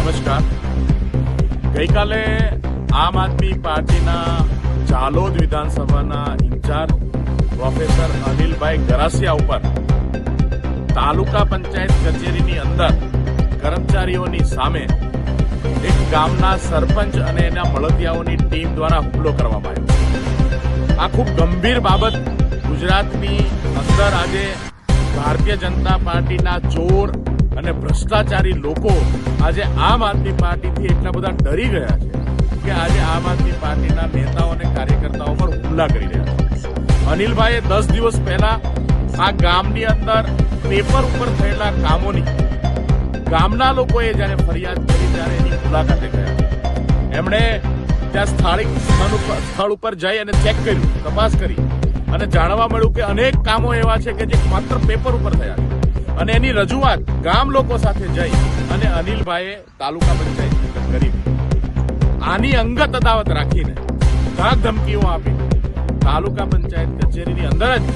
નમસ્કાર. ગઈકાલે આમ આદમી પાર્ટીના જાલોદ વિધાનસભાના ઇન્ચાર્જ પ્રોફેસર અનિલભાઈ ગરાસિયા ઉપર તાલુકા પંચાયત કચેરીની અંદર કર્મચારીઓની સામે એક ગામના સરપંચ અને એના મળતિયાઓની ટીમ દ્વારા હુમલો કરવામાં આવ્યો. આ ખૂબ ગંભીર બાબત ગુજરાતની અંદર આજે ભારતીય જનતા પાર્ટીના ચોર અને ભ્રષ્ટાચારી લોકો આજે આમ આદમી પાર્ટીથી એટલા બધા ડરી ગયા છે કે આજે આમ આદમી પાર્ટીના નેતાઓ અને કાર્યકર્તાઓ પર હુમલા કરી રહ્યા છે. અનિલભાઈએ 10 દિવસ પહેલા આ ગામની અંદર પેપર ઉપર થયેલા કામોની ગામના લોકોએ જ્યારે ફરિયાદ કરી ત્યારે એની મુલાકાતે ગયા. એમણે ત્યાં સ્થળ ઉપર જઈ અને ચેક કર્યું, તપાસ કરી અને જાણવા મળ્યું કે અનેક કામો એવા છે કે જે માત્ર પેપર ઉપર થયા છે. અને એની રજૂઆત ગામ લોકો સાથે જઈ અને અનિલભાઈએ તાલુકા પંચાયત કરી. આની અંગત અદાવત રાખીને ધાક ધમકીઓ આપી તાલુકા પંચાયત કચેરીની અંદર જ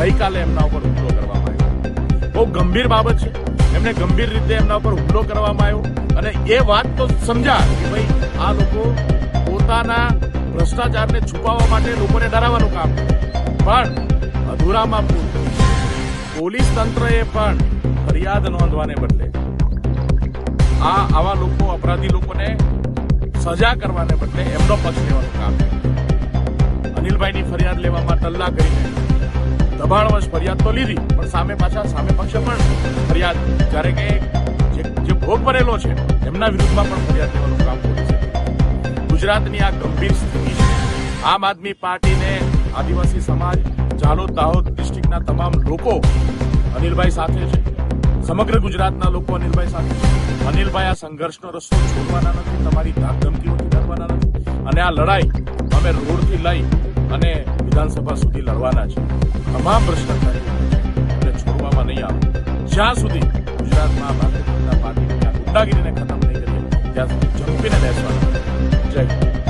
ગઈકાલે એમના ઉપર હુમલો કરવામાં આવ્યો. બહુ ગંભીર બાબત છે. એમને ગંભીર રીતે એમના ઉપર હુમલો કરવામાં આવ્યો અને એ વાત તો સમજા કે ભાઈ આ લોકો પોતાના ભ્રષ્ટાચારને છુપાવવા માટે લોકોને ડરાવવાનું કામ કરે, પણ અધૂરામાં પૂરું પોલીસ તંત્રએ પણ ફરિયાદ નોંધવાને બદલે આવા લોકો અપરાધી લોકોને સજા કરવાને બદલે એમનો પક્ષ લેવાનું કામ કર્યું. અનિલભાઈની ફરિયાદ લેવામાં ટલ્લા કરીને દબાણવશ ફરિયાદ તો લીધી, પણ સામે પક્ષે પણ ફરિયાદ જ્યારે કે જે ભોગ બનેલો છે એમના વિરુદ્ધમાં પણ ફરિયાદ લેવાનું કામ પોલીસે કર્યું. ગુજરાતની આ ગંભીર સ્થિતિ છે. આમ આદમી પાર્ટીને આદિવાસી સમાજ, જાલોદ દાહોદ ડિસ્ટ્રિક્ટના તમામ લોકો અનિલભાઈ સાથે છે. સમગ્ર ગુજરાતના લોકો અનિલભાઈ સાથે છે. અનિલભાઈ આ સંઘર્ષનો રસ્તો છોડવાના નથી, તમારી ધાક ધમકીઓથી ડરવાના નથી અને આ લડાઈ અમે રોડથી લઈ અને વિધાનસભા સુધી લડવાના છે. તમામ ભ્રષ્ટાચારીઓને છોડવામાં નહીં આવે. જ્યાં સુધી ગુજરાતમાં ભારતીય જનતા પાર્ટીની આ ગુંડાગીરીને ખતમ નહીં કરીએ ત્યાં સુધી ઝડપીને બેસવાના. જય હિન્દ.